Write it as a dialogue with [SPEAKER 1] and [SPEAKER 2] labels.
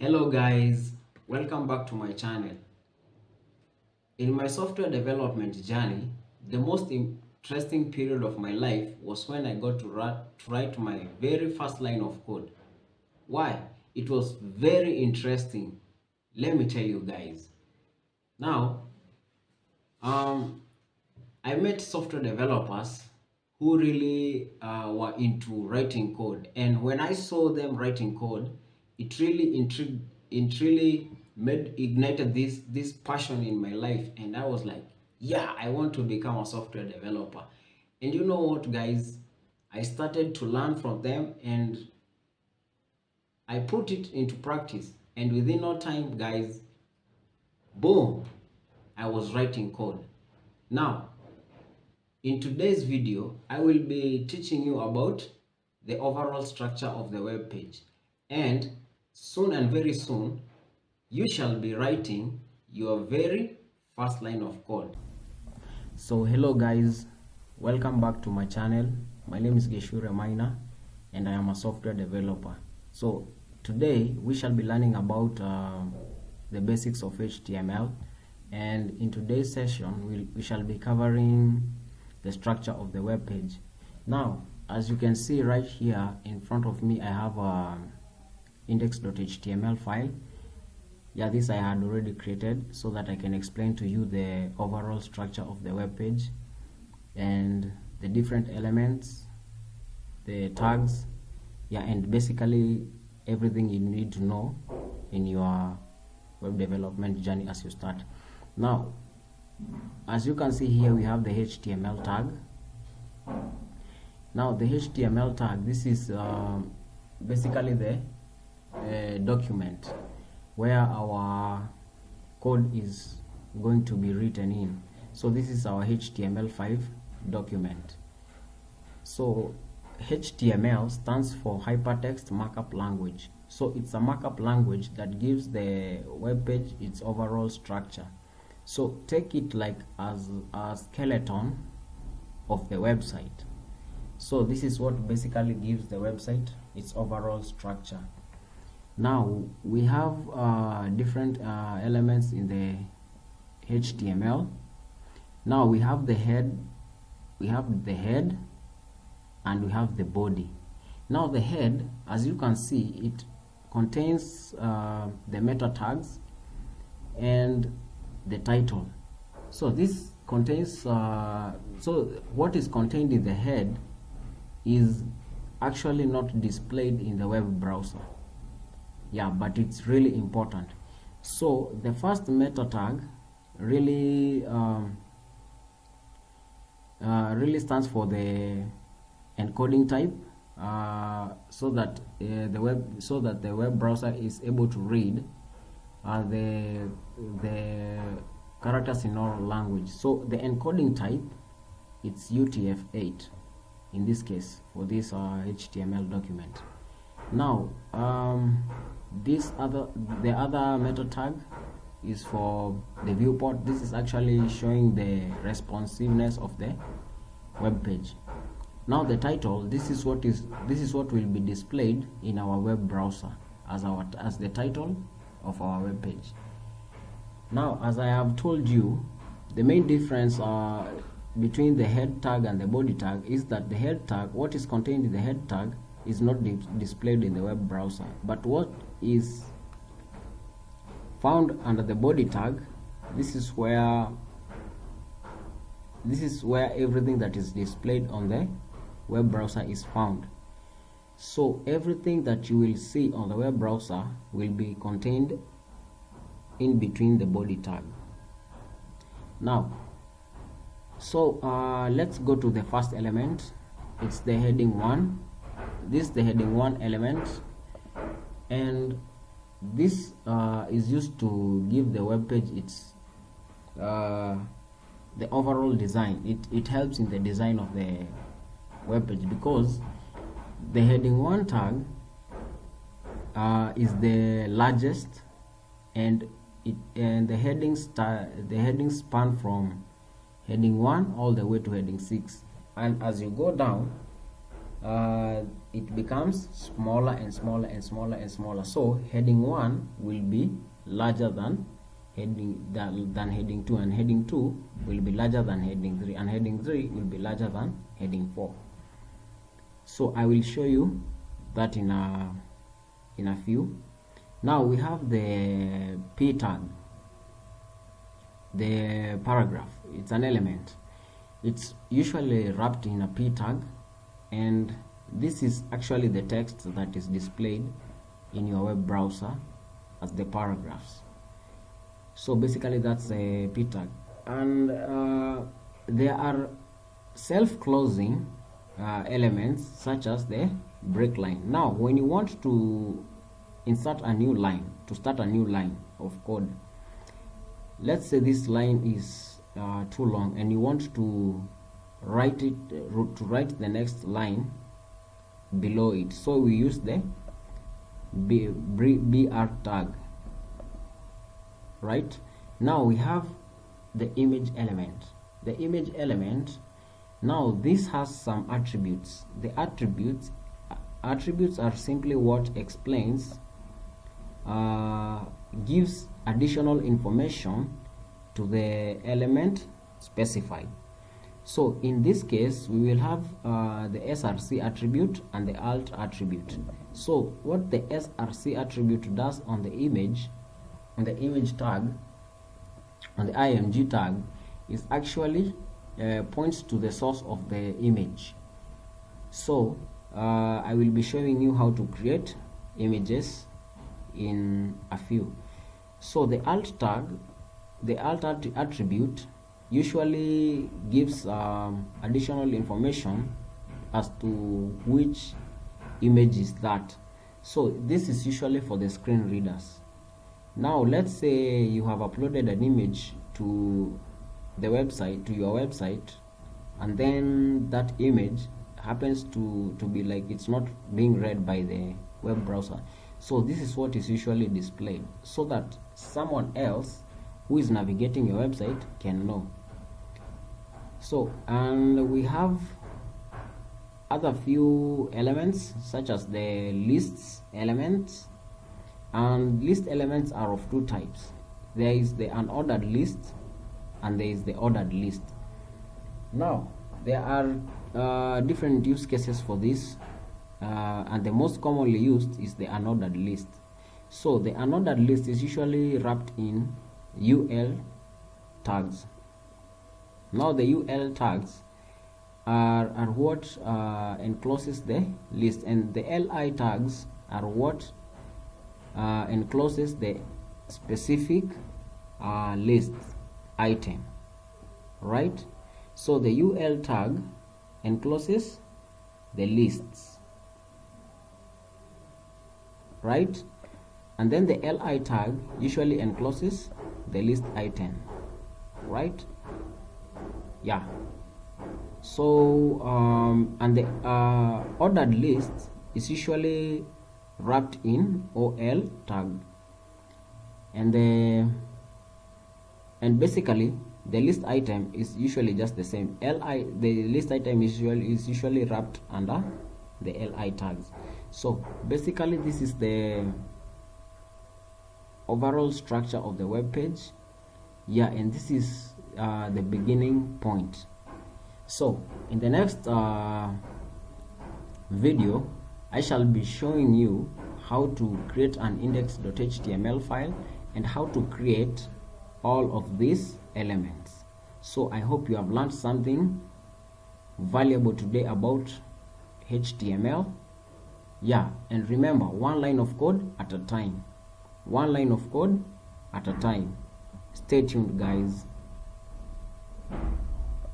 [SPEAKER 1] Hello guys, welcome back to my channel. In my software development journey, the most interesting period of my life was when I got to write my very first line of code. Why? It was very interesting. Let me tell you guys. Now, I met software developers who really were into writing code, and when I saw them writing code, it really intrigued, it really made ignited this passion in my life, and I was like, yeah, I want to become a software developer. And you know what, guys? I started to learn from them, and I put it into practice, and within no time, guys, boom, I was writing code. Now, in today's video, I will be teaching you about the overall structure of the web page, and soon and very soon you shall be writing your very first line of code. So hello guys, welcome back to my channel. My name is Geshure Maina and I am a software developer. So today we shall be learning about the basics of HTML, and in today's session we shall be covering the structure of the web page. Now, as you can see right here in front of me, I have a index.html file. Yeah, this I had already created so that I can explain to you the overall structure of the web page and the different elements, the tags, yeah, and basically everything you need to know in your web development journey as you start. Now, as you can see here, we have the HTML tag. Now the HTML tag, this is basically the document where our code is going to be written in. So this is our HTML5 document. So HTML stands for Hypertext Markup Language. So it's a markup language that gives the web page its overall structure. So take it like as a skeleton of the website. So this is what basically gives the website its overall structure. Now we have different elements in the HTML. Now we have the head, and we have the body. Now the head, as you can see, it contains the meta tags and the title. So this contains so what is contained in the head is actually not displayed in the web browser, yeah, but it's really important. So the first meta tag really really stands for the encoding type, so that the web browser is able to read the characters in our language. So the encoding type, it's UTF-8 in this case for this HTML document. Now the other meta tag is for the viewport. This is actually showing the responsiveness of the web page. Now the title, this is what will be displayed in our web browser as the title of our web page. Now, as I have told you, the main difference between the head tag and the body tag is that the head tag, what is contained in the head tag, is not displayed in the web browser, but what is found under the body tag, this is where everything that is displayed on the web browser is found. So everything that you will see on the web browser will be contained in between the body tag. Now, so let's go to the first element. It's the heading 1. This is the heading 1 element, and this is used to give the web page its the overall design. It helps in the design of the web page, because the heading 1 tag is the largest, and the headings span from heading 1 all the way to heading 6, and as you go down it becomes smaller and smaller and smaller and smaller. So heading 1 will be larger than heading 2, and heading 2 will be larger than heading 3, and heading 3 will be larger than heading 4. So I will show you that in a few. Now we have the p tag, the paragraph. It's an element. It's usually wrapped in a p tag, and this is actually the text that is displayed in your web browser as the paragraphs. So basically that's a p tag, and there are self-closing elements such as the break line. Now when you want to insert a new line, to start a new line of code, let's say this line is too long and you want to write the next line below it, so we use the br tag. Right now we have the image element. The image element, now this has some attributes. The attributes are simply what explains, gives additional information to the element specified. So in this case we will have the src attribute and the alt attribute. So what the src attribute does on the image, on the image tag, on the img tag, is actually points to the source of the image. So I will be showing you how to create images in a few. So the alt tag, the alt attribute usually gives additional information as to which image is that. So this is usually for the screen readers. Now let's say you have uploaded an image to the website, to your website, and then that image happens to be like it's not being read by the web browser. So this is what is usually displayed, so that someone else who is navigating your website can know. So, and we have other few elements such as the lists elements, and list elements are of two types. There is the unordered list and there is the ordered list. Now there are different use cases for this, and the most commonly used is the unordered list. So the unordered list is usually wrapped in UL tags. Now the UL tags are what encloses the list, and the LI tags are what encloses the specific list item, right? So the UL tag encloses the lists, right? And then the LI tag usually encloses the list item, right? Yeah. So and the ordered list is usually wrapped in OL tag, and basically the list item is usually just the same. The list item is usually wrapped under the LI tags. So basically this is the overall structure of the web page. Yeah, and this is the beginning point. So in the next video I shall be showing you how to create an index.html file and how to create all of these elements. So I hope you have learned something valuable today about HTML. Yeah, and remember, one line of code at a time. One line of code at a time. Stay tuned, guys.